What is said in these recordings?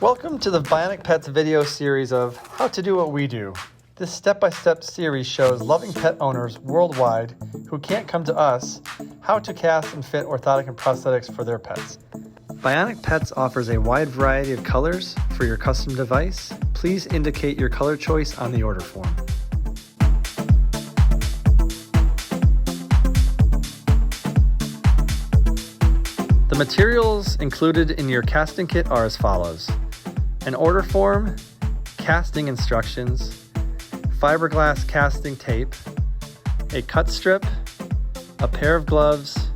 Welcome to the Bionic Pets video series of How to Do What We Do. This step-by-step series shows loving pet owners worldwide who can't come to us how to cast and fit orthotic and prosthetics for their pets. Bionic Pets offers a wide variety of colors for your custom device. Please indicate your color choice on the order form. The materials included in your casting kit are as follows: an order form, casting instructions, fiberglass casting tape, a cut strip, a pair of gloves,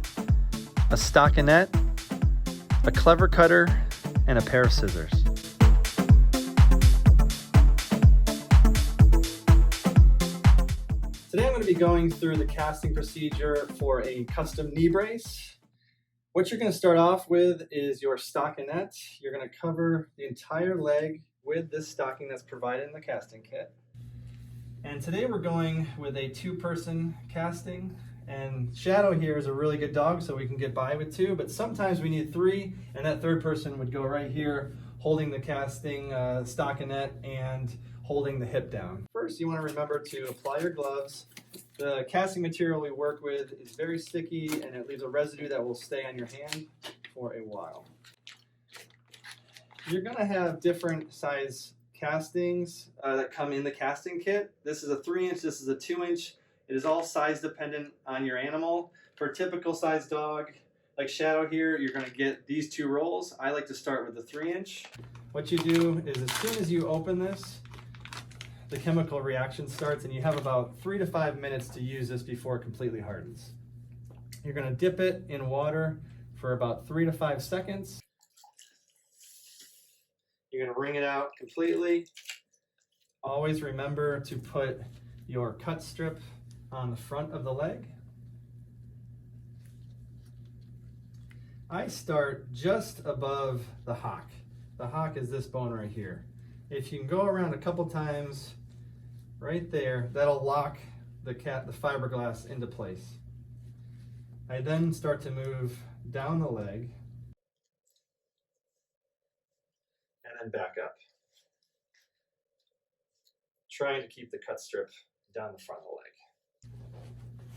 a stockinette, a clever cutter, and a pair of scissors. Today I'm going to be going through the casting procedure for a custom knee brace. What you're going to start off with is your stockinette. You're going to cover the entire leg with this stocking that's provided in the casting kit. And today we're going with a two-person casting. And Shadow here is a really good dog, so we can get by with two, but sometimes we need three, and that third person would go right here holding the casting stockinette and holding the hip down. First, you want to remember to apply your gloves. The casting material we work with is very sticky and it leaves a residue that will stay on your hand for a while. You're going to have different size castings that come in the casting kit. This is a 3-inch, this is a 2-inch. It is all size dependent on your animal. For a typical size dog like Shadow here, you're going to get these two rolls. I like to start with the 3-inch. What you do is as soon as you open this, the chemical reaction starts, and you have about 3 to 5 minutes to use this before it completely hardens. You're going to dip it in water for about 3 to 5 seconds. You're going to wring it out completely. Always remember to put your cut strip on the front of the leg. I start just above the hock. The hock is this bone right here. If you can go around a couple times right there, that'll lock the fiberglass into place. I then start to move down the leg and then back up, trying to keep the cut strip down the front of the leg.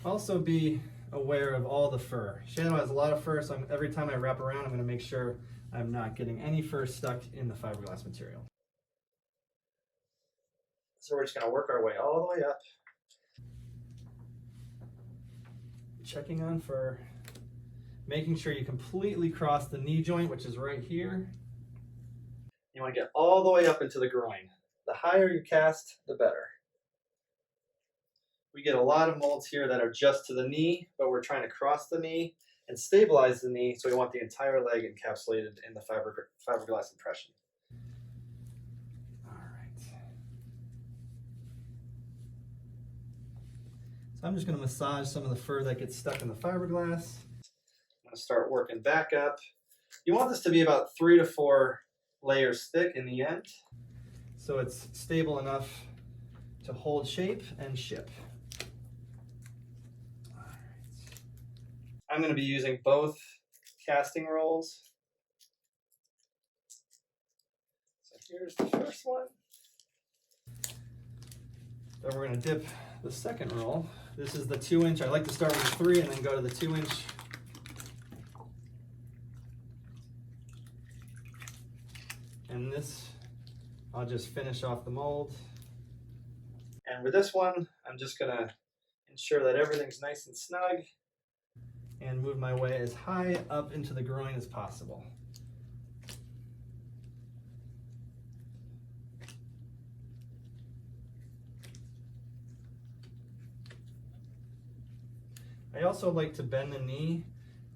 Also be aware of all the fur. Shadow has a lot of fur, so every time I wrap around, I'm going to make sure I'm not getting any fur stuck in the fiberglass material. So we're just going to work our way all the way up. Checking on fur. Making sure you completely cross the knee joint, which is right here. You want to get all the way up into the groin. The higher you cast, the better. We get a lot of molds here that are just to the knee, but we're trying to cross the knee and stabilize the knee, so we want the entire leg encapsulated in the fiberglass impression. I'm just going to massage some of the fur that gets stuck in the fiberglass. I'm going to start working back up. You want this to be about 3 to 4 layers thick in the end, so it's stable enough to hold shape and ship. All right. I'm going to be using both casting rolls. So here's the first one. Then we're going to dip the second roll. This is the 2-inch. I like to start with the 3 and then go to the 2-inch. And this, I'll just finish off the mold. And with this one, I'm just gonna ensure that everything's nice and snug and move my way as high up into the groin as possible. I also like to bend the knee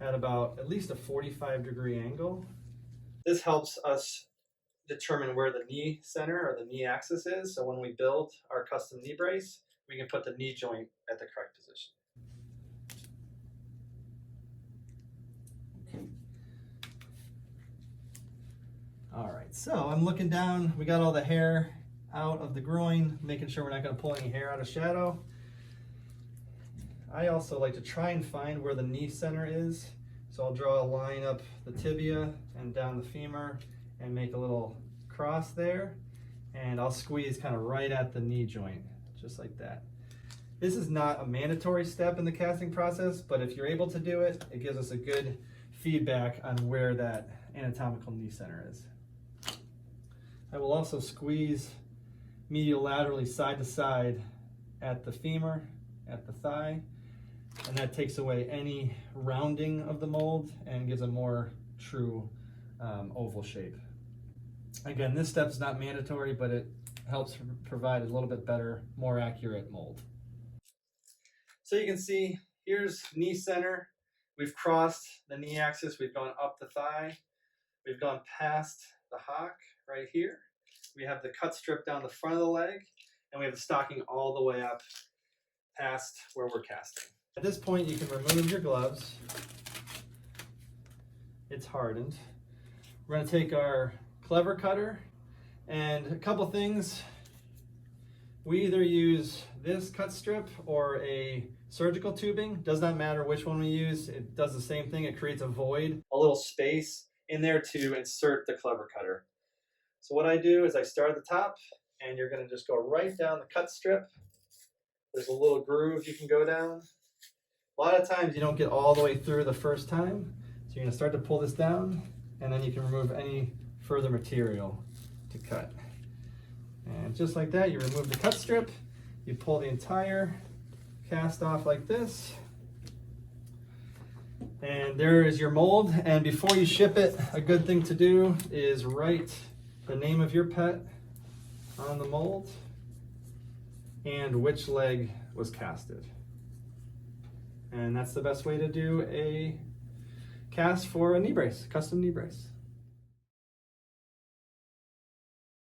at about at least a 45-degree angle. This helps us determine where the knee center or the knee axis is, so when we build our custom knee brace, we can put the knee joint at the correct position. All right, so I'm looking down. We got all the hair out of the groin, making sure we're not going to pull any hair out of Shadow. I also like to try and find where the knee center is. So I'll draw a line up the tibia and down the femur and make a little cross there, and I'll squeeze kind of right at the knee joint, just like that. This is not a mandatory step in the casting process, but if you're able to do it, it gives us a good feedback on where that anatomical knee center is. I will also squeeze medial laterally side to side at the femur, at the thigh, and that takes away any rounding of the mold and gives a more true oval shape. Again, this step is not mandatory, but it helps provide a little bit better, more accurate mold. So you can see, here's knee center. We've crossed the knee axis, we've gone up the thigh, we've gone past the hock right here. We have the cut strip down the front of the leg, and we have the stocking all the way up past where we're casting. At this point, you can remove your gloves. It's hardened. We're going to take our clever cutter, and a couple things. We either use this cut strip or a surgical tubing. Does not matter which one we use. It does the same thing. It creates a void, a little space in there to insert the clever cutter. So what I do is I start at the top, and you're going to just go right down the cut strip. There's a little groove you can go down. A lot of times you don't get all the way through the first time. So you're going to start to pull this down, and then you can remove any further material to cut. And just like that, you remove the cut strip, you pull the entire cast off like this, and there is your mold. And before you ship it, a good thing to do is write the name of your pet on the mold and which leg was casted. And that's the best way to do a cast for a knee brace, custom knee brace.